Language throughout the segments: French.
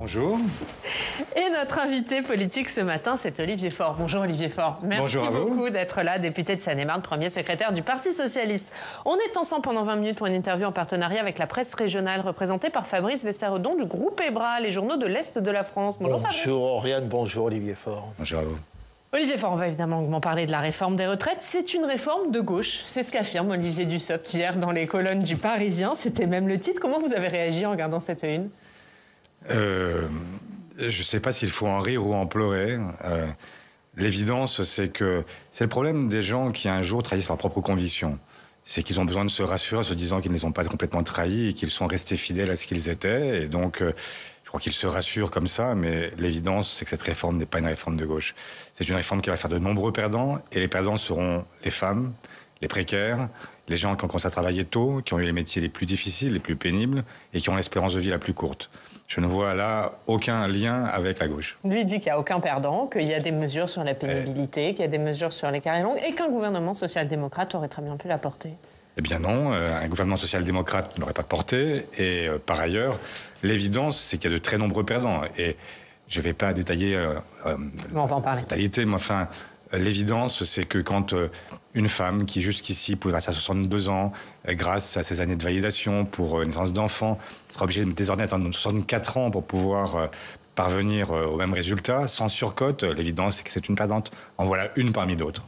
Bonjour. Et notre invité politique ce matin, c'est Olivier Faure. Bonjour Olivier Faure. Merci beaucoup d'être là, député de Seine-et-Marne, premier secrétaire du Parti Socialiste. On est ensemble pendant 20 minutes pour une interview en partenariat avec la presse régionale, représentée par Fabrice Vestarodon du groupe EBRA, les journaux de l'Est de la France. Bonjour Fabrice. Bonjour Oriane, bonjour Olivier Faure. Bonjour à vous. Olivier Faure, on va évidemment parler de la réforme des retraites. C'est une réforme de gauche. C'est ce qu'affirme Olivier Dussopt hier dans les colonnes du Parisien. C'était même le titre. Comment vous avez réagi en regardant cette une ? Je ne sais pas s'il faut en rire ou en pleurer. L'évidence, c'est que c'est le problème des gens qui un jour trahissent leurs propres convictions. C'est qu'ils ont besoin de se rassurer en se disant qu'ils ne les ont pas complètement trahis et qu'ils sont restés fidèles à ce qu'ils étaient. Et donc, je crois qu'ils se rassurent comme ça, mais l'évidence, c'est que cette réforme n'est pas une réforme de gauche. C'est une réforme qui va faire de nombreux perdants, et les perdants seront les femmes, les précaires, les gens qui ont commencé à travailler tôt, qui ont eu les métiers les plus difficiles, les plus pénibles, et qui ont l'espérance de vie la plus courte. Je ne vois là aucun lien avec la gauche. Lui dit qu'il n'y a aucun perdant, qu'il y a des mesures sur la pénibilité, qu'il y a des mesures sur les carrières longues, et qu'un gouvernement social-démocrate aurait très bien pu la porter. Eh bien non, un gouvernement social-démocrate ne l'aurait pas porté. Et par ailleurs, l'évidence, c'est qu'il y a de très nombreux perdants. Et je ne vais pas détailler on va en parler. La totalité, mais enfin, l'évidence, c'est que quand une femme qui jusqu'ici pouvait rester à 62 ans, grâce à ses années de validation pour naissance d'enfants, sera obligée de désormais attendre 64 ans pour pouvoir parvenir au même résultat, sans surcote, l'évidence, c'est que c'est une perdante. En voilà une parmi d'autres.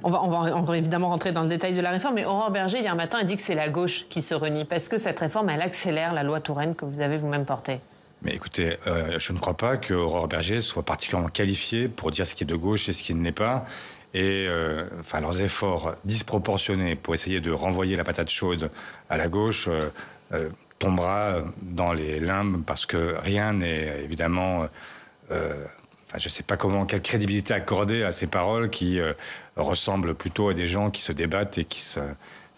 On va évidemment rentrer dans le détail de la réforme, mais Aurore Berger, hier matin, a dit que c'est la gauche qui se renie, parce que cette réforme, elle accélère la loi Touraine que vous avez vous-même portée. Mais écoutez, je ne crois pas qu'Aurore Berger soit particulièrement qualifiée pour dire ce qui est de gauche et ce qui ne l'est pas. Et leurs efforts disproportionnés pour essayer de renvoyer la patate chaude à la gauche tombera dans les limbes, parce que rien n'est évidemment... je ne sais pas quelle crédibilité accorder à ces paroles qui ressemblent plutôt à des gens qui se débattent et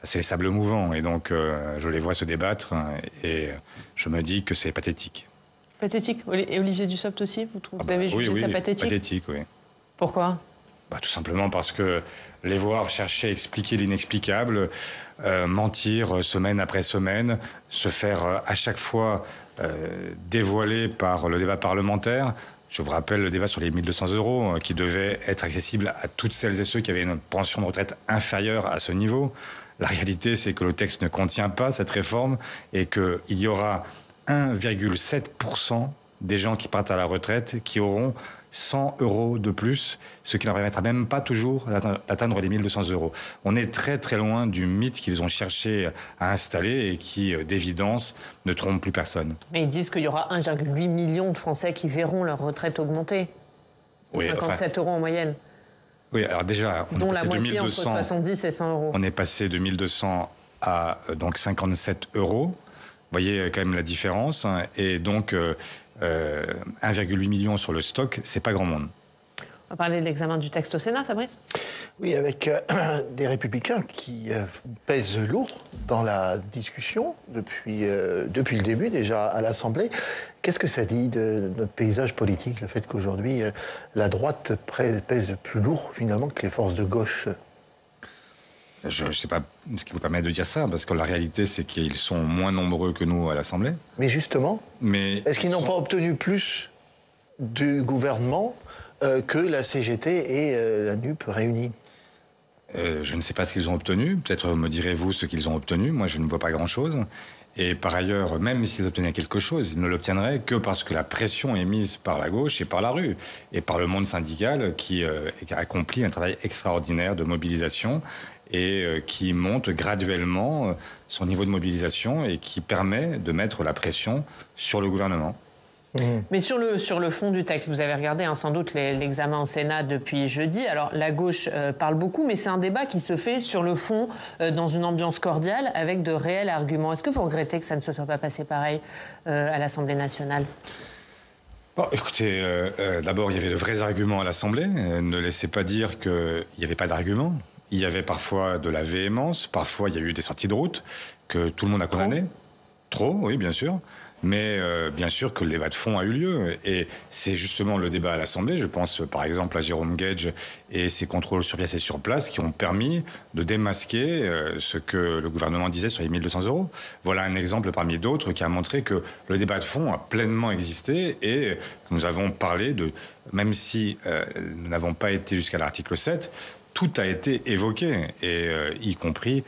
c'est les sables mouvants. Et donc, je les vois se débattre et je me dis que c'est pathétique. Pathétique. Et Olivier Dussopt aussi, vous avez jugé ça pathétique ? Pathétique, oui. Pourquoi ? Tout simplement parce que les voir chercher à expliquer l'inexplicable, mentir semaine après semaine, se faire à chaque fois dévoiler par le débat parlementaire. Je vous rappelle le débat sur les 1 200 € qui devait être accessible à toutes celles et ceux qui avaient une pension de retraite inférieure à ce niveau. La réalité, c'est que le texte ne contient pas cette réforme et qu'il y aura 1,7% des gens qui partent à la retraite qui auront 100 € de plus, ce qui ne leur permettra même pas toujours d'atteindre les 1 200 €. On est très très loin du mythe qu'ils ont cherché à installer et qui, d'évidence, ne trompe plus personne. Mais ils disent qu'il y aura 1,8 million de Français qui verront leur retraite augmenter. Oui, 57 € en moyenne. Oui, alors déjà, dont la moitié entre 70 et 100 €. On est passé de 1 200 à donc 57 €. Vous voyez quand même la différence. Et donc, 1,8 million sur le stock, c'est pas grand monde. On va parler de l'examen du texte au Sénat, Fabrice ? Oui, avec des républicains qui pèsent lourd dans la discussion depuis le début déjà à l'Assemblée. Qu'est-ce que ça dit de notre paysage politique, le fait qu'aujourd'hui la droite pèse plus lourd finalement que les forces de gauche ? Je ne sais pas ce qui vous permet de dire ça, parce que la réalité, c'est qu'ils sont moins nombreux que nous à l'Assemblée. Mais justement, est-ce qu'ils n'ont pas obtenu plus du gouvernement que la CGT et la NUP réunies ? Je ne sais pas ce qu'ils ont obtenu. Peut-être me direz-vous ce qu'ils ont obtenu. Moi, je ne vois pas grand-chose. Et par ailleurs, même s'ils obtenaient quelque chose, ils ne l'obtiendraient que parce que la pression est mise par la gauche et par la rue, et par le monde syndical qui accomplit un travail extraordinaire de mobilisation et qui monte graduellement son niveau de mobilisation et qui permet de mettre la pression sur le gouvernement. Mais sur le fond du texte, vous avez regardé sans doute l'examen au Sénat depuis jeudi. Alors la gauche parle beaucoup, mais c'est un débat qui se fait sur le fond dans une ambiance cordiale avec de réels arguments. Est-ce que vous regrettez que ça ne se soit pas passé pareil à l'Assemblée nationale ? Bon, écoutez, d'abord il y avait de vrais arguments à l'Assemblée. Ne laissez pas dire qu'il n'y avait pas d'arguments. Il y avait parfois de la véhémence, parfois il y a eu des sorties de route que tout le monde a condamnées. Trop, oui, bien sûr. mais bien sûr que le débat de fond a eu lieu. Et c'est justement le débat à l'Assemblée, je pense par exemple à Jérôme Guedj et ses contrôles sur pièce et sur place, qui ont permis de démasquer ce que le gouvernement disait sur les 1 200 €. Voilà un exemple parmi d'autres qui a montré que le débat de fond a pleinement existé et nous avons parlé de, même si nous n'avons pas été jusqu'à l'article 7, tout a été évoqué, et y compris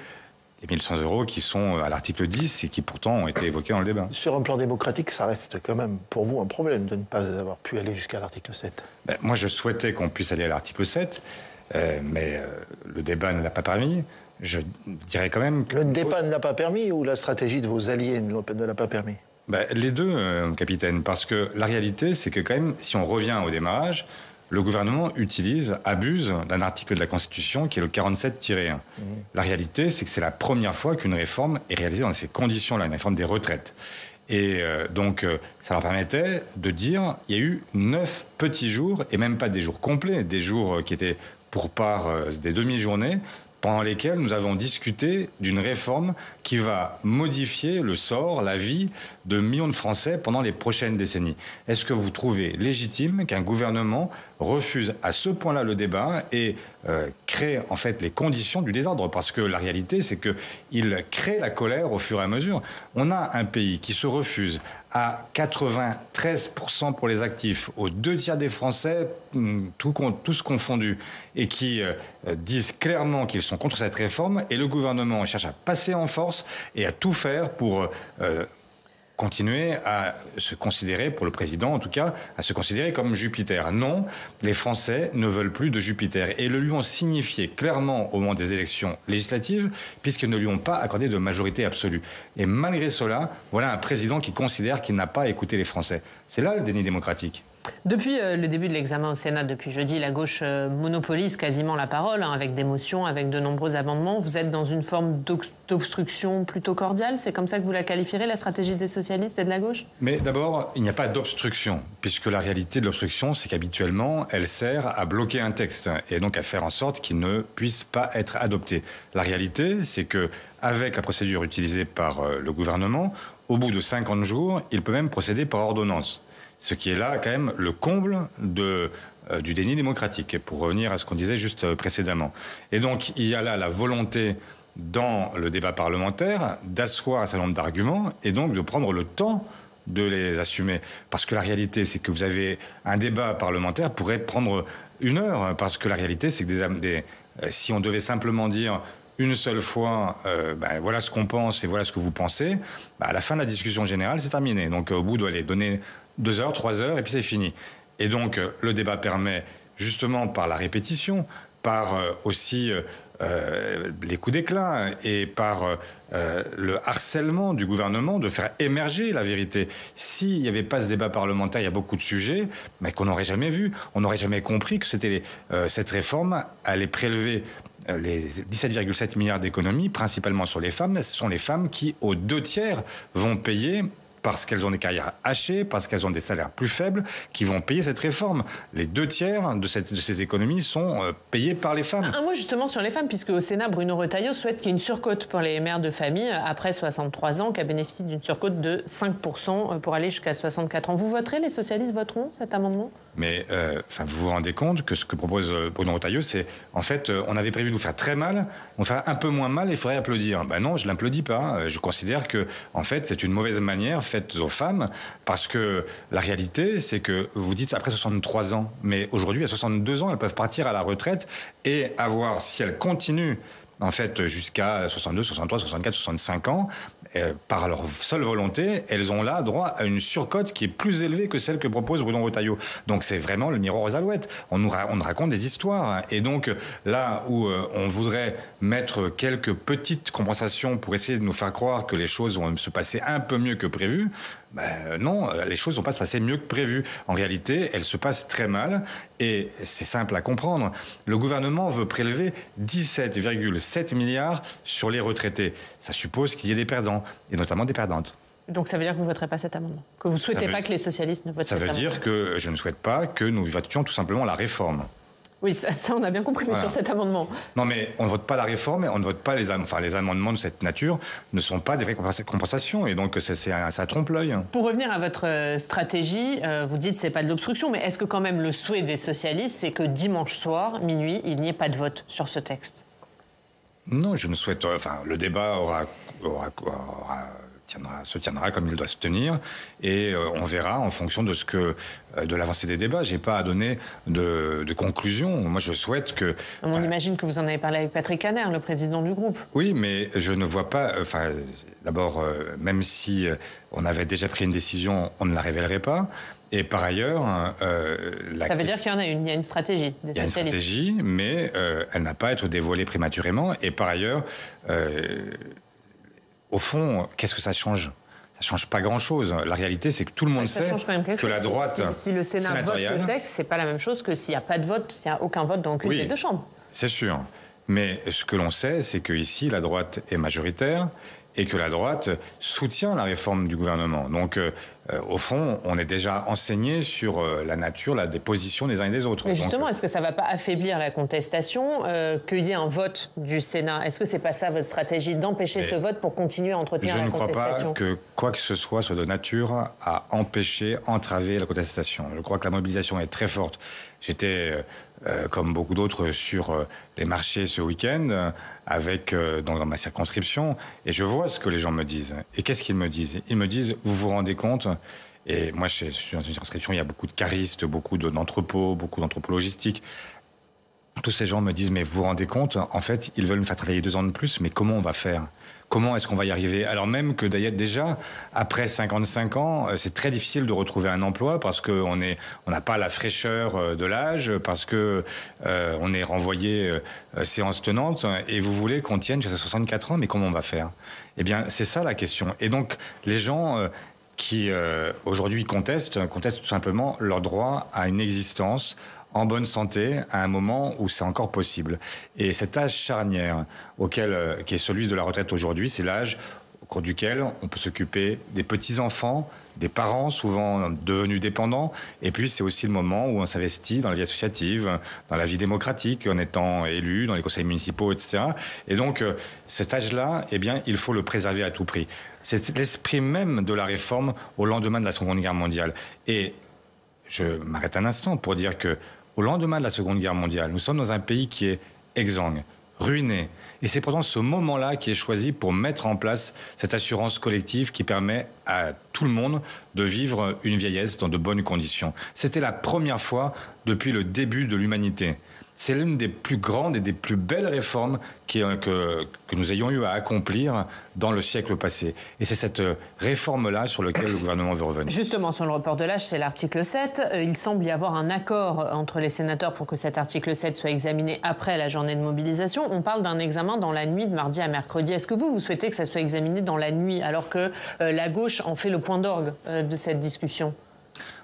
les 1 100 € qui sont à l'article 10 et qui pourtant ont été évoqués dans le débat. Sur un plan démocratique, ça reste quand même pour vous un problème de ne pas avoir pu aller jusqu'à l'article 7. Moi, je souhaitais qu'on puisse aller à l'article 7, mais le débat ne l'a pas permis. Je dirais quand même que... Le débat ne l'a pas permis ou la stratégie de vos alliés ne l'a pas permis? Les deux, capitaine, parce que la réalité, c'est que quand même, si on revient au démarrage, le gouvernement abuse d'un article de la Constitution qui est le 47-1. La réalité, c'est que c'est la première fois qu'une réforme est réalisée dans ces conditions-là, une réforme des retraites. Et donc, ça leur permettait de dire, il y a eu 9 petits jours, et même pas des jours complets, des jours qui étaient pour part des demi-journées, pendant lesquels nous avons discuté d'une réforme qui va modifier le sort, la vie de millions de Français pendant les prochaines décennies. Est-ce que vous trouvez légitime qu'un gouvernement refuse à ce point-là le débat et crée en fait les conditions du désordre? Parce que la réalité, c'est qu'il crée la colère au fur et à mesure. On a un pays qui se refuse à 93% pour les actifs, aux 2 tiers des Français, tous confondus, et qui disent clairement qu'ils sont contre cette réforme, et le gouvernement cherche à passer en force et à tout faire pour continuer à se considérer, pour le président en tout cas, à se considérer comme Jupiter. Non, les Français ne veulent plus de Jupiter, et le lui ont signifié clairement au moment des élections législatives, puisqu'ils ne lui ont pas accordé de majorité absolue. Et malgré cela, voilà un président qui considère qu'il n'a pas écouté les Français. C'est là le déni démocratique. Depuis le début de l'examen au Sénat, depuis jeudi, la gauche monopolise quasiment la parole, avec des motions, avec de nombreux amendements. Vous êtes dans une forme d'obstruction plutôt cordiale? C'est comme ça que vous la qualifierez, la stratégie des socialistes et de la gauche? Mais d'abord, il n'y a pas d'obstruction, puisque la réalité de l'obstruction, c'est qu'habituellement, elle sert à bloquer un texte, et donc à faire en sorte qu'il ne puisse pas être adopté. La réalité, c'est que avec la procédure utilisée par le gouvernement, au bout de 50 jours, il peut même procéder par ordonnance. Ce qui est là, quand même, le comble du déni démocratique, pour revenir à ce qu'on disait juste précédemment. Et donc, il y a là la volonté, dans le débat parlementaire, d'asseoir un certain nombre d'arguments et donc de prendre le temps de les assumer. Parce que la réalité, c'est que vous avez un débat parlementaire pourrait prendre 1 heure, parce que la réalité, c'est que si on devait simplement dire une seule fois, voilà ce qu'on pense et voilà ce que vous pensez, à la fin de la discussion générale, c'est terminé. Donc au bout, on doit les donner 2 heures, 3 heures, et puis c'est fini. Et donc le débat permet, justement par la répétition, par aussi les coups d'éclat et par le harcèlement du gouvernement de faire émerger la vérité. S'il n'y avait pas ce débat parlementaire, il y a beaucoup de sujets mais qu'on n'aurait jamais vu. On n'aurait jamais compris que cette réforme allait prélever les 17,7 milliards d'économies, principalement sur les femmes. Ce sont les femmes qui, aux 2 tiers, vont payer, parce qu'elles ont des carrières hachées, parce qu'elles ont des salaires plus faibles, qui vont payer cette réforme. Les 2 tiers de ces économies sont payés par les femmes. Un mot justement sur les femmes, puisque au Sénat, Bruno Retailleau souhaite qu'il y ait une surcote pour les mères de famille après 63 ans, qui bénéficient d'une surcote de 5% pour aller jusqu'à 64 ans. Vous voterez, les socialistes voteront cet amendement? Mais vous vous rendez compte que ce que propose Bruno Retailleau, c'est, en fait, on avait prévu de vous faire très mal, on va faire un peu moins mal et il faudrait applaudir. Non, je l'applaudis pas. Je considère que, en fait, c'est une mauvaise manière faite aux femmes, parce que la réalité, c'est que vous dites après 63 ans, mais aujourd'hui, à 62 ans, elles peuvent partir à la retraite et avoir, si elles continuent, en fait, jusqu'à 62, 63, 64, 65 ans, par leur seule volonté, elles ont là droit à une surcote qui est plus élevée que celle que propose Bruno Retailleau. Donc c'est vraiment le miroir aux alouettes. On nous raconte des histoires. Et donc là où on voudrait mettre quelques petites compensations pour essayer de nous faire croire que les choses vont se passer un peu mieux que prévu, non, les choses ne vont pas se passer mieux que prévu. En réalité, elles se passent très mal et c'est simple à comprendre. Le gouvernement veut prélever 17,7 milliards sur les retraités. Ça suppose qu'il y ait des perdants, et notamment des perdantes. Donc ça veut dire que vous ne voterez pas cet amendement? Que vous ne souhaitez pas que les socialistes ne votent cet amendement? Ça veut dire que je ne souhaite pas que nous votions tout simplement la réforme. Oui, ça on a bien compris, mais sur cet amendement. Non, mais on ne vote pas la réforme, et on ne vote pas les amendements de cette nature ne sont pas des vraies compensations, et donc ça trompe l'œil. Pour revenir à votre stratégie, vous dites que ce n'est pas de l'obstruction, mais est-ce que quand même le souhait des socialistes, c'est que dimanche soir, minuit, il n'y ait pas de vote sur ce texte? Non, je ne souhaite... le débat se tiendra comme il doit se tenir, et on verra en fonction de l'avancée des débats. J'ai pas à donner de conclusion. Moi, je souhaite que... On imagine que vous en avez parlé avec Patrick Kanner, le président du groupe. Oui, mais je ne vois pas... d'abord, même si on avait déjà pris une décision, on ne la révélerait pas. Et par ailleurs... ça veut dire qu'il y en a une, il y a une stratégie des socialistes. Il y a une stratégie, mais elle n'a pas à être dévoilée prématurément. Et par ailleurs... au fond, qu'est-ce que ça change? Ça change pas grand-chose. La réalité, c'est que tout le monde sait que la droite... Si le Sénat vote le texte, c'est pas la même chose que s'il n'y a pas de vote, s'il n'y a aucun vote dans aucune des deux chambres. C'est sûr. Mais ce que l'on sait, c'est qu'ici, la droite est majoritaire et que la droite soutient la réforme du gouvernement. Donc, au fond, on est déjà enseigné sur la nature des positions des uns et des autres. Mais justement, est-ce que ça ne va pas affaiblir la contestation, qu'il y ait un vote du Sénat? Est-ce que ce n'est pas ça votre stratégie, d'empêcher ce vote pour continuer à entretenir la contestation? Je ne crois pas que quoi que ce soit de nature à empêcher, entraver la contestation. Je crois que la mobilisation est très forte. J'étais... comme beaucoup d'autres, sur les marchés ce week-end, dans ma circonscription, et je vois ce que les gens me disent. Et qu'est-ce qu'ils me disent? Ils me disent, vous vous rendez compte? Et moi, je suis dans une circonscription, il y a beaucoup de caristes, beaucoup d'entrepôts, beaucoup d'entrepôts logistiques. Tous ces gens me disent, mais vous vous rendez compte? En fait, ils veulent me faire travailler 2 ans de plus, mais comment on va faire? Comment est-ce qu'on va y arriver? Alors même que d'ailleurs déjà, après 55 ans, c'est très difficile de retrouver un emploi parce qu'on n'a pas la fraîcheur de l'âge, parce que on est renvoyé séance tenante, et vous voulez qu'on tienne jusqu'à 64 ans, mais comment on va faire? Eh bien, c'est ça la question. Et donc, les gens qui aujourd'hui contestent tout simplement leur droit à une existence en bonne santé à un moment où c'est encore possible. Et cet âge charnière qui est celui de la retraite aujourd'hui, c'est l'âge au cours duquel on peut s'occuper des petits-enfants, des parents souvent devenus dépendants, et puis c'est aussi le moment où on s'investit dans la vie associative, dans la vie démocratique, en étant élu dans les conseils municipaux, etc. Et donc cet âge-là, eh bien, il faut le préserver à tout prix. C'est l'esprit même de la réforme au lendemain de la Seconde Guerre mondiale. Et je m'arrête un instant pour dire que au lendemain de la Seconde Guerre mondiale, nous sommes dans un pays qui est exsangue, ruiné. Et c'est pourtant ce moment-là qui est choisi pour mettre en place cette assurance collective qui permet à tout le monde de vivre une vieillesse dans de bonnes conditions. C'était la première fois depuis le début de l'humanité. C'est l'une des plus grandes et des plus belles réformes que nous ayons eu à accomplir dans le siècle passé. Et c'est cette réforme-là sur laquelle le gouvernement veut revenir. Justement, sur le report de l'âge, c'est l'article 7. Il semble y avoir un accord entre les sénateurs pour que cet article 7 soit examiné après la journée de mobilisation. On parle d'un examen dans la nuit de mardi à mercredi. Est-ce que vous souhaitez que ça soit examiné dans la nuit, alors que la gauche en fait le point d'orgue de cette discussion ?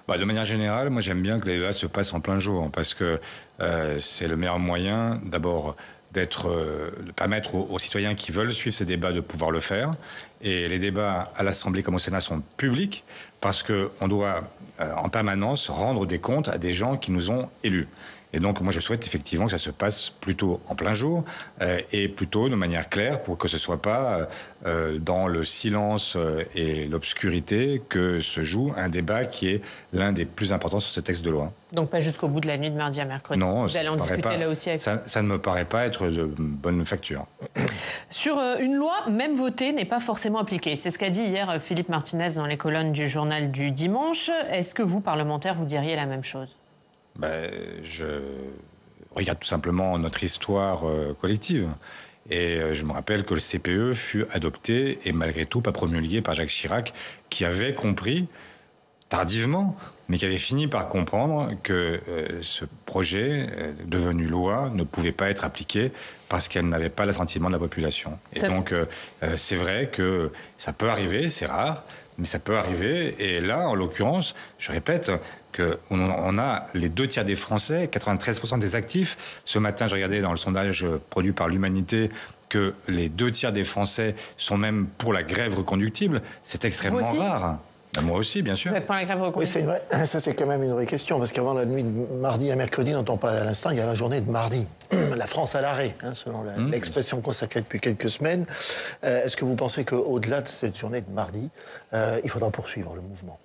De manière générale, moi j'aime bien que les débats se passent en plein jour, parce que c'est le meilleur moyen, d'abord, de permettre aux citoyens qui veulent suivre ces débats de pouvoir le faire. Et les débats à l'Assemblée comme au Sénat sont publics, parce qu'on doit en permanence rendre des comptes à des gens qui nous ont élus. Et donc, moi, je souhaite effectivement que ça se passe plutôt en plein jour et plutôt de manière claire pour que ce ne soit pas dans le silence et l'obscurité que se joue un débat qui est l'un des plus importants sur ce texte de loi. Donc pas jusqu'au bout de la nuit de mardi à mercredi. Non, vous allez en discuter là aussi avec... ça ne me paraît pas être de bonne facture. Sur une loi, même votée, n'est pas forcément appliquée. C'est ce qu'a dit hier Philippe Martinez dans les colonnes du journal du dimanche. Est-ce que vous, parlementaires, vous diriez la même chose ? Je regarde tout simplement notre histoire collective. Et je me rappelle que le CPE fut adopté et malgré tout pas promulgué par Jacques Chirac, qui avait compris, tardivement, mais qui avait fini par comprendre que ce projet, devenu loi, ne pouvait pas être appliqué parce qu'elle n'avait pas l'assentiment de la population. Et donc, c'est vrai que ça peut arriver, c'est rare, mais ça peut arriver. Et là, en l'occurrence, je répète qu'on a les 2 tiers des Français, 93% des actifs. Ce matin, j'ai regardé dans le sondage produit par l'Humanité que les 2 tiers des Français sont même pour la grève reconductible. C'est extrêmement rare. Moi aussi, bien sûr. Vous êtes pour la grève reconduite? Oui, ça c'est quand même une vraie question, parce qu'avant la nuit de mardi à mercredi, dont on parle à l'instant, il y a la journée de mardi. La France à l'arrêt, selon l'expression consacrée depuis quelques semaines. Est-ce que vous pensez qu'au-delà de cette journée de mardi, il faudra poursuivre le mouvement?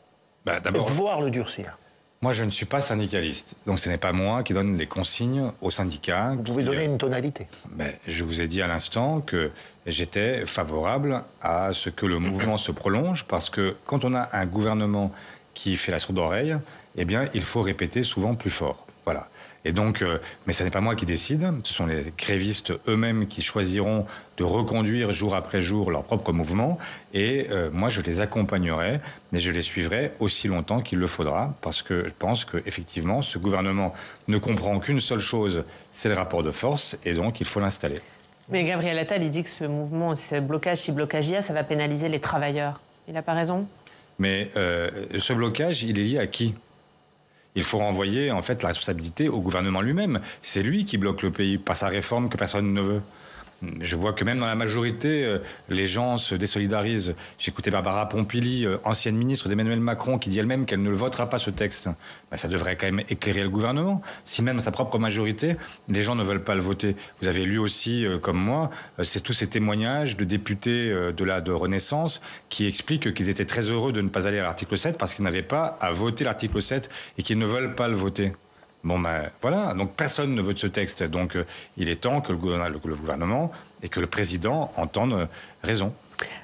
D'abord, voire le durcir? Moi, je ne suis pas syndicaliste, donc ce n'est pas moi qui donne les consignes aux syndicats. Vous pouvez donner une tonalité. Je vous ai dit à l'instant que j'étais favorable à ce que le mouvement se prolonge, parce que quand on a un gouvernement qui fait la sourde oreille, eh bien, il faut répéter souvent plus fort. Voilà. Et donc, mais ce n'est pas moi qui décide, ce sont les grévistes eux-mêmes qui choisiront de reconduire jour après jour leur propre mouvement. Et moi, je les accompagnerai, mais je les suivrai aussi longtemps qu'il le faudra, parce que je pense qu'effectivement, ce gouvernement ne comprend qu'une seule chose, c'est le rapport de force, et donc il faut l'installer. Mais Gabriel Attal, il dit que ce mouvement, ce blocage, si blocage il y a, ça va pénaliser les travailleurs. Il n'a pas raison? Mais ce blocage, il est lié à qui ? Il faut renvoyer en fait la responsabilité au gouvernement lui-même. C'est lui qui bloque le pays, pas sa réforme que personne ne veut. Je vois que même dans la majorité, les gens se désolidarisent. J'écoutais Barbara Pompili, ancienne ministre d'Emmanuel Macron, qui dit elle-même qu'elle ne le votera pas ce texte. Ça devrait quand même éclairer le gouvernement. Si même dans sa propre majorité, les gens ne veulent pas le voter. Vous avez lu aussi, comme moi, c'est tous ces témoignages de députés de Renaissance qui expliquent qu'ils étaient très heureux de ne pas aller à l'article 7 parce qu'ils n'avaient pas à voter l'article 7 et qu'ils ne veulent pas le voter. Voilà, donc personne ne veut de ce texte. Donc il est temps que le gouvernement et que le président entendent raison.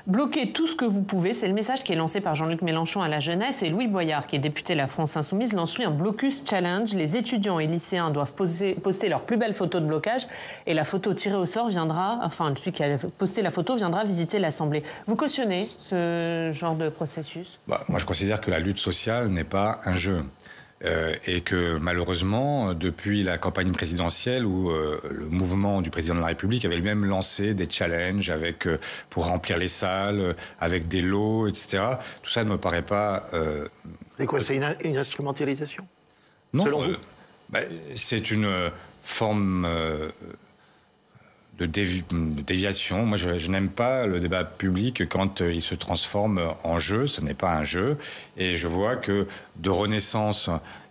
Bloquez tout ce que vous pouvez, c'est le message qui est lancé par Jean-Luc Mélenchon à la jeunesse. Et Louis Boyard, qui est député de la France Insoumise, lance lui un blocus challenge. Les étudiants et lycéens doivent poster leur plus belle photo de blocage. Et la photo tirée au sort celui qui a posté la photo viendra visiter l'Assemblée. Vous cautionnez ce genre de processus? Moi, je considère que la lutte sociale n'est pas un jeu. Et que malheureusement, depuis la campagne présidentielle où le mouvement du président de la République avait lui-même lancé des challenges pour remplir les salles, avec des lots, etc. Tout ça ne me paraît pas... C'est quoi, c'est une instrumentalisation? Non, selon vous? C'est une forme de déviation. Moi, je n'aime pas le débat public quand il se transforme en jeu. Ce n'est pas un jeu. Et je vois que de Renaissance,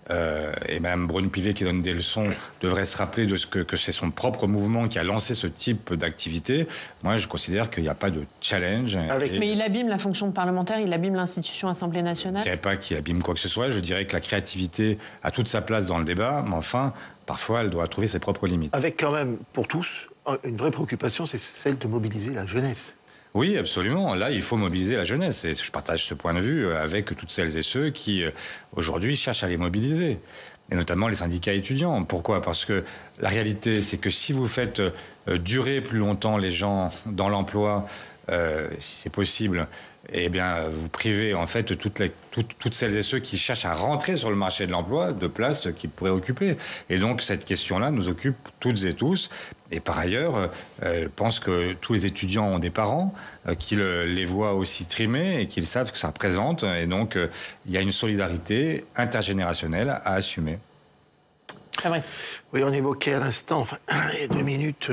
et Mme Braun-Pivet qui donne des leçons devrait se rappeler de que c'est son propre mouvement qui a lancé ce type d'activité. Moi, je considère qu'il n'y a pas de challenge. Mais il abîme la fonction de parlementaire, il abîme l'institution Assemblée nationale. Je ne dirais pas qu'il abîme quoi que ce soit. Je dirais que la créativité a toute sa place dans le débat, mais enfin, parfois, elle doit trouver ses propres limites. Avec quand même, pour tous, une vraie préoccupation, c'est celle de mobiliser la jeunesse. Oui, absolument. Là, il faut mobiliser la jeunesse. Et je partage ce point de vue avec toutes celles et ceux qui, aujourd'hui, cherchent à les mobiliser. Et notamment les syndicats étudiants. Pourquoi ? Parce que la réalité, c'est que si vous faites durer plus longtemps les gens dans l'emploi, si c'est possible, eh bien, vous privez en fait toutes celles et ceux qui cherchent à rentrer sur le marché de l'emploi de places qu'ils pourraient occuper. Et donc, cette question-là nous occupe toutes et tous. Et par ailleurs, je pense que tous les étudiants ont des parents qui les voient aussi trimer et qu'ils savent ce que ça représente. Et donc, il y a une solidarité intergénérationnelle à assumer. Oui, on évoquait à l'instant, il y a 2 minutes,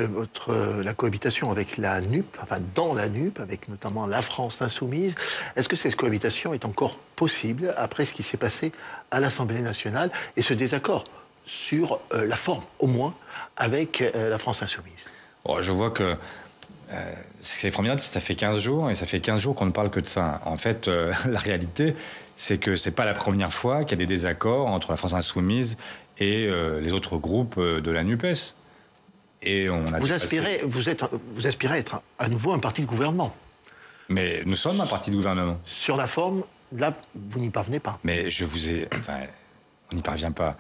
la cohabitation avec la NUP, dans la NUP, avec notamment la France Insoumise. Est-ce que cette cohabitation est encore possible après ce qui s'est passé à l'Assemblée nationale et ce désaccord sur la forme, au moins, avec la France Insoumise? Je vois que c'est formidable, ça fait 15 jours, et ça fait 15 jours qu'on ne parle que de ça. En fait, la réalité, c'est que c'est pas la première fois qu'il y a des désaccords entre la France Insoumise et les autres groupes de la NUPES. Et vous aspirez à être à nouveau un parti de gouvernement. Mais nous sommes un parti de gouvernement. Sur la forme, là, vous n'y parvenez pas. Mais on n'y parvient pas.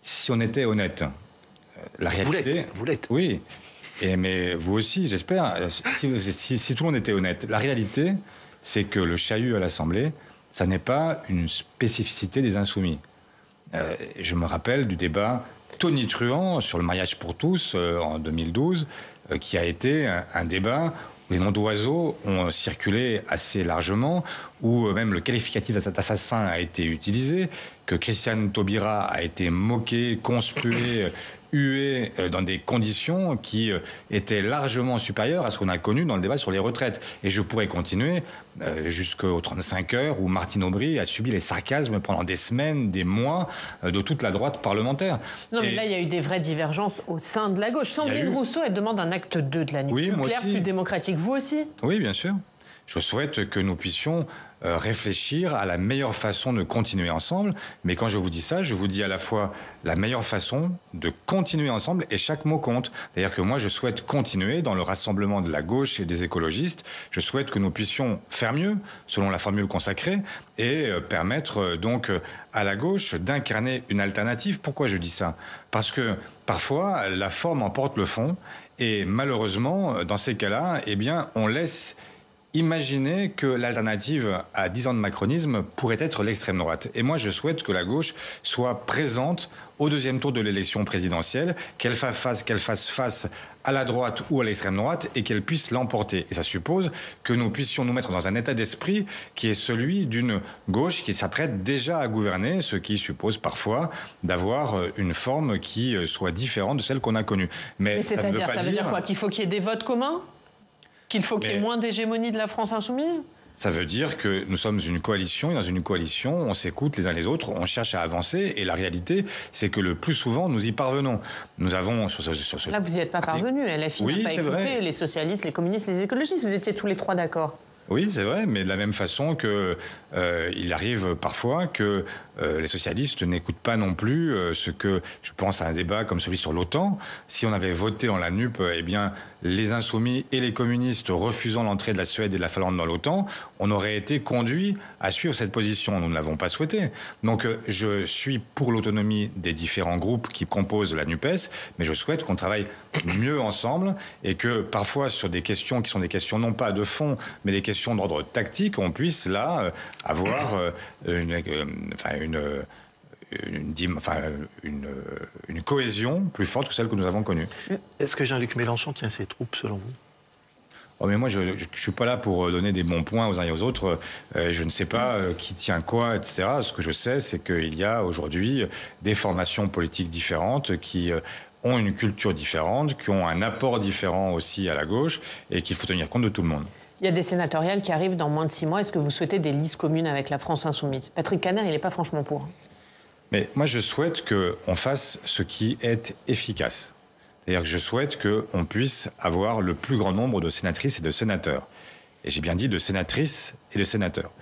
Si on était honnête, la réalité... Vous l'êtes. Oui. Mais vous aussi, j'espère. Si tout le monde était honnête. La réalité, c'est que le chahut à l'Assemblée, ça n'est pas une spécificité des Insoumis. Je me rappelle du débat tonitruant sur le mariage pour tous en 2012, qui a été un débat où les noms d'oiseaux ont circulé assez largement, où même le qualificatif d'assassin a été utilisé, que Christiane Taubira a été moquée, conspuée, hué dans des conditions qui étaient largement supérieures à ce qu'on a connu dans le débat sur les retraites. Et je pourrais continuer jusqu'aux 35 heures où Martine Aubry a subi les sarcasmes pendant des semaines, des mois de toute la droite parlementaire. Non, mais là, il y a eu des vraies divergences au sein de la gauche. Sandrine Rousseau, elle demande un acte 2 de la nucléaire plus démocratique. Vous aussi ? Oui, bien sûr. Je souhaite que nous puissions réfléchir à la meilleure façon de continuer ensemble. Mais quand je vous dis ça, je vous dis à la fois la meilleure façon de continuer ensemble et chaque mot compte. C'est-à-dire que moi, je souhaite continuer dans le rassemblement de la gauche et des écologistes. Je souhaite que nous puissions faire mieux, selon la formule consacrée, et permettre donc à la gauche d'incarner une alternative. Pourquoi je dis ça ? Parce que parfois, la forme emporte le fond. Et malheureusement, dans ces cas-là, eh bien, on laisse imaginer que l'alternative à 10 ans de macronisme pourrait être l'extrême droite. Et moi, je souhaite que la gauche soit présente au deuxième tour de l'élection présidentielle, qu'elle fasse face à la droite ou à l'extrême droite et qu'elle puisse l'emporter. Et ça suppose que nous puissions nous mettre dans un état d'esprit qui est celui d'une gauche qui s'apprête déjà à gouverner, ce qui suppose parfois d'avoir une forme qui soit différente de celle qu'on a connue. Mais ça veut dire quoi ? Qu'il faut qu'il y ait des votes communs ? Qu'il faut qu'il y ait moins d'hégémonie de la France insoumise ? Ça veut dire que nous sommes une coalition, et dans une coalition, on s'écoute les uns les autres, on cherche à avancer, et la réalité, c'est que le plus souvent, nous y parvenons. Nous avons sur ce... Là, vous n'y êtes pas parvenus. LFI n'a pas écouté les socialistes, les communistes, les écologistes. Vous étiez tous les trois d'accord. Oui, c'est vrai, mais de la même façon que il arrive parfois que les socialistes n'écoutent pas non plus ce que, je pense à un débat comme celui sur l'OTAN. Si on avait voté en la NUP, eh bien, les insoumis et les communistes refusant l'entrée de la Suède et de la Finlande dans l'OTAN, on aurait été conduits à suivre cette position. Nous ne l'avons pas souhaité. Donc, je suis pour l'autonomie des différents groupes qui composent la NUPES, mais je souhaite qu'on travaille mieux ensemble et que parfois, sur des questions qui sont des questions non pas de fond, mais des questions d'ordre tactique, on puisse là avoir une cohésion plus forte que celle que nous avons connue. Est-ce que Jean-Luc Mélenchon tient ses troupes, selon vous ? Oh, mais moi, je ne suis pas là pour donner des bons points aux uns et aux autres. Je ne sais pas qui tient quoi, etc. Ce que je sais, c'est qu'il y a aujourd'hui des formations politiques différentes qui ont une culture différente, qui ont un apport différent aussi à la gauche et qu'il faut tenir compte de tout le monde. Il y a des sénatoriales qui arrivent dans moins de 6 mois. Est-ce que vous souhaitez des listes communes avec la France insoumise ? Patrick Kanner, il n'est pas franchement pour. Mais moi, je souhaite qu'on fasse ce qui est efficace. C'est-à-dire que je souhaite qu'on puisse avoir le plus grand nombre de sénatrices et de sénateurs. Et j'ai bien dit de sénatrices et de sénateurs.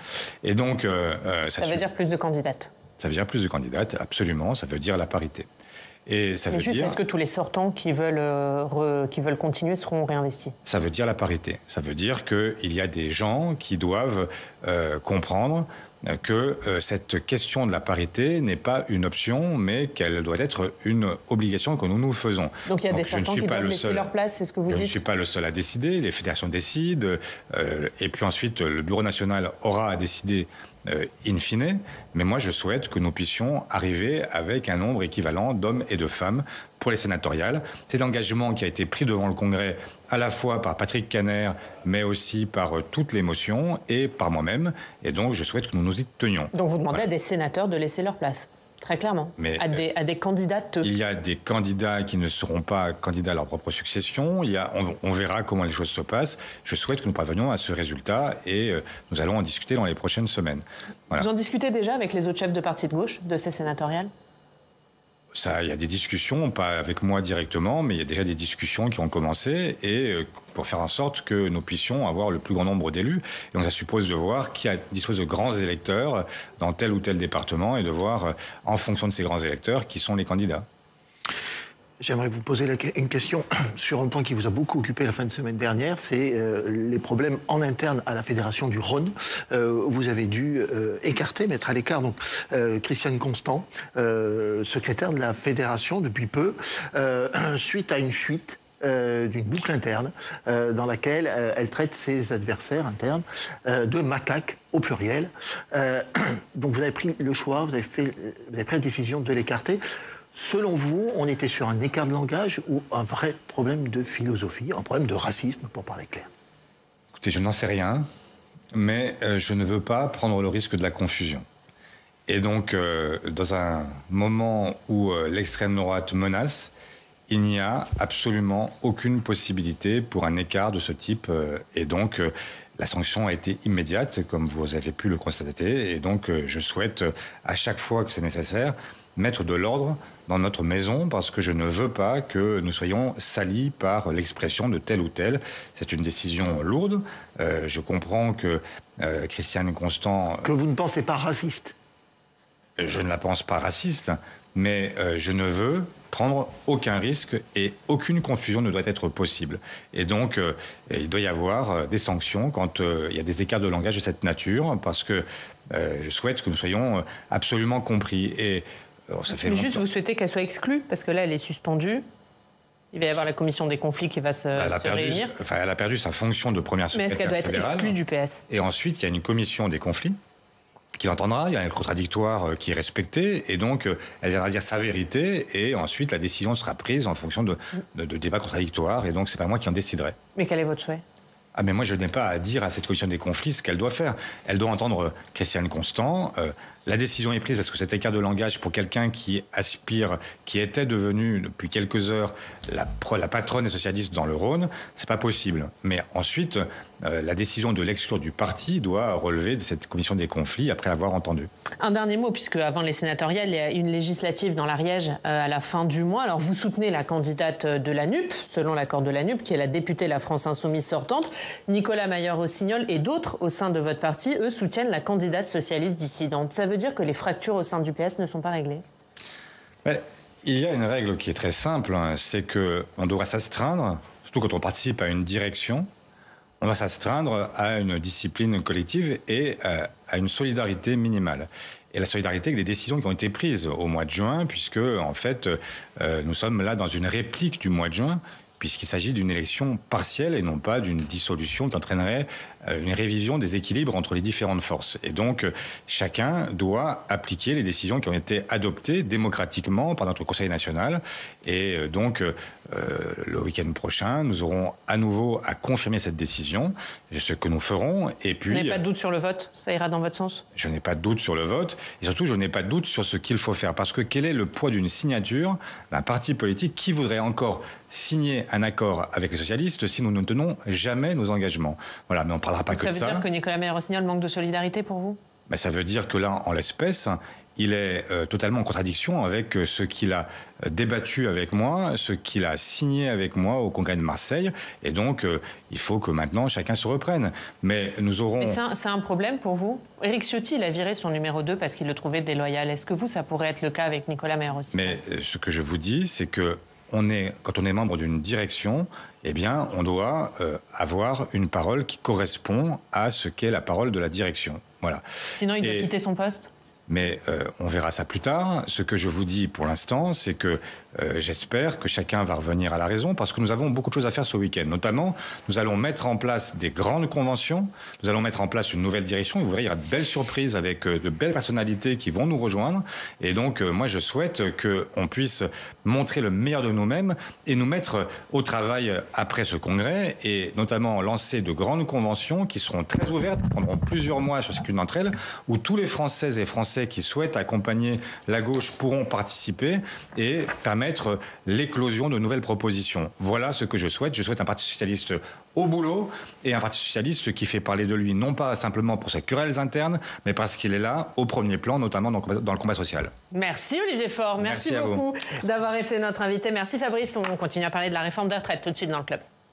Et donc... ça veut dire plus de candidates. Ça veut dire plus de candidates, absolument. Ça veut dire la parité. Et ça veut dire... Est-ce que tous les sortants qui veulent continuer seront réinvestis ? Ça veut dire la parité. Ça veut dire qu'il y a des gens qui doivent comprendre que cette question de la parité n'est pas une option, mais qu'elle doit être une obligation que nous nous faisons. Donc il y a des sortants qui doivent laisser leur place, c'est ce que vous dites ? Je ne suis pas le seul à décider, les fédérations décident, et puis ensuite le Bureau national aura à décider in fine, mais moi je souhaite que nous puissions arriver avec un nombre équivalent d'hommes et de femmes pour les sénatoriales. C'est l'engagement qui a été pris devant le Congrès à la fois par Patrick Kanner, mais aussi par toutes les motions et par moi-même, et donc je souhaite que nous nous y tenions. Donc vous demandez à des sénateurs de laisser leur place ? Très clairement. Mais à des candidates. Il y a des candidats qui ne seront pas candidats à leur propre succession. On verra comment les choses se passent. Je souhaite que nous parvenions à ce résultat et nous allons en discuter dans les prochaines semaines. Voilà. Vous en discutez déjà avec les autres chefs de partis de gauche de ces sénatoriales ? Il y a des discussions, pas avec moi directement, mais il y a déjà des discussions qui ont commencé et pour faire en sorte que nous puissions avoir le plus grand nombre d'élus. Et donc ça suppose de voir qui dispose de grands électeurs dans tel ou tel département et de voir, en fonction de ces grands électeurs, qui sont les candidats. J'aimerais vous poser une question sur un point qui vous a beaucoup occupé la fin de semaine dernière, c'est les problèmes en interne à la Fédération du Rhône. Vous avez dû mettre à l'écart donc Christiane Constant, secrétaire de la Fédération depuis peu, suite à une fuite d'une boucle interne dans laquelle elle traite ses adversaires internes de macaques au pluriel. Donc vous avez pris le choix, vous avez pris la décision de l'écarter. Selon vous, on était sur un écart de langage ou un vrai problème de philosophie, un problème de racisme, pour parler clair ? Écoutez, je n'en sais rien, mais je ne veux pas prendre le risque de la confusion. Et donc, dans un moment où l'extrême droite menace, il n'y a absolument aucune possibilité pour un écart de ce type. Et donc, la sanction a été immédiate, comme vous avez pu le constater. Et donc, je souhaite, à chaque fois que c'est nécessaire, mettre de l'ordre dans notre maison, parce que je ne veux pas que nous soyons salis par l'expression de tel ou tel. C'est une décision lourde. Je comprends que Christiane Constant... Que vous ne pensez pas raciste? Je ne la pense pas raciste, mais je ne veux prendre aucun risque et aucune confusion ne doit être possible. Et donc, il doit y avoir des sanctions quand il y a des écarts de langage de cette nature, parce que je souhaite que nous soyons absolument compris. Et ça fait mais juste, vous souhaitez qu'elle soit exclue, parce que là, elle est suspendue. Il va y avoir la commission des conflits qui va se réunir. Enfin, elle a perdu sa fonction de première secrétaire fédérale. Mais est-ce qu'elle doit être exclue du PS? Et ensuite, il y a une commission des conflits qui l'entendra, il y a un contradictoire qui est respecté, et donc elle viendra dire sa vérité, et ensuite la décision sera prise en fonction de débats contradictoires, et donc c'est pas moi qui en déciderai. Mais quel est votre souhait? Ah, mais moi je n'ai pas à dire à cette commission des conflits ce qu'elle doit faire. Elle doit entendre Christiane Constant. La décision est prise parce que cet écart de langage pour quelqu'un qui aspire, qui était devenu depuis quelques heures la patronne des socialistes dans le Rhône, c'est pas possible. Mais ensuite, la décision de l'exclure du parti doit relever de cette commission des conflits après l'avoir entendu. Un dernier mot, puisque avant les sénatoriales, il y a une législative dans l'Ariège à la fin du mois. Alors vous soutenez la candidate de la NUP, selon l'accord de la NUP, qui est la députée La France Insoumise sortante. Nicolas Mayer-Rossignol et d'autres au sein de votre parti, eux, soutiennent la candidate socialiste dissidente. Ça veut dire que les fractures au sein du PS ne sont pas réglées? Il y a une règle qui est très simple, c'est qu'on doit s'astreindre, surtout quand on participe à une direction, on doit s'astreindre à une discipline collective et à une solidarité minimale. Et la solidarité avec des décisions qui ont été prises au mois de juin, puisque en fait, nous sommes là dans une réplique du mois de juin, puisqu'il s'agit d'une élection partielle et non pas d'une dissolution qui entraînerait une révision des équilibres entre les différentes forces. Et donc, chacun doit appliquer les décisions qui ont été adoptées démocratiquement par notre Conseil national. Et donc, le week-end prochain, nous aurons à nouveau à confirmer cette décision, ce que nous ferons. Et puis, vous n'avez pas de doute sur le vote? Ça ira dans votre sens? Je n'ai pas de doute sur le vote. Et surtout, je n'ai pas de doute sur ce qu'il faut faire. Parce que quel est le poids d'une signature d'un parti politique qui voudrait encore signer un accord avec les socialistes si nous ne tenons jamais nos engagements? Voilà, mais on ne parlera pas que de ça. Ça veut dire que Nicolas Mayer-Rossignol manque de solidarité pour vous? Ben, ça veut dire que là, en l'espèce, il est totalement en contradiction avec ce qu'il a débattu avec moi, ce qu'il a signé avec moi au Congrès de Marseille. Et donc, il faut que maintenant, chacun se reprenne. Mais nous aurons... Mais c'est un problème pour vous? Éric Ciotti, il a viré son numéro 2 parce qu'il le trouvait déloyal. Est-ce que vous, ça pourrait être le cas avec Nicolas Mayer-Rossignol? Mais ce que je vous dis, c'est que quand on est membre d'une direction, eh bien, on doit avoir une parole qui correspond à ce qu'est la parole de la direction. Voilà. Sinon, il doit quitter son poste? Mais on verra ça plus tard. Ce que je vous dis pour l'instant, c'est que j'espère que chacun va revenir à la raison, parce que nous avons beaucoup de choses à faire ce week-end. Notamment, nous allons mettre en place des grandes conventions, nous allons mettre en place une nouvelle direction, et vous verrez, il y aura de belles surprises avec de belles personnalités qui vont nous rejoindre. Et donc, moi, je souhaite qu'on puisse montrer le meilleur de nous-mêmes et nous mettre au travail après ce congrès, et notamment lancer de grandes conventions qui seront très ouvertes, qui prendront plusieurs mois sur chacune d'entre elles, où tous les Françaises et Français qui souhaitent accompagner la gauche pourront participer et permettre l'éclosion de nouvelles propositions. Voilà ce que je souhaite. Je souhaite un parti socialiste au boulot et un parti socialiste qui fait parler de lui non pas simplement pour ses querelles internes, mais parce qu'il est là au premier plan, notamment dans le combat social. Merci Olivier Faure. Merci beaucoup d'avoir été notre invité. Merci Fabrice. On continue à parler de la réforme des retraites tout de suite dans le club.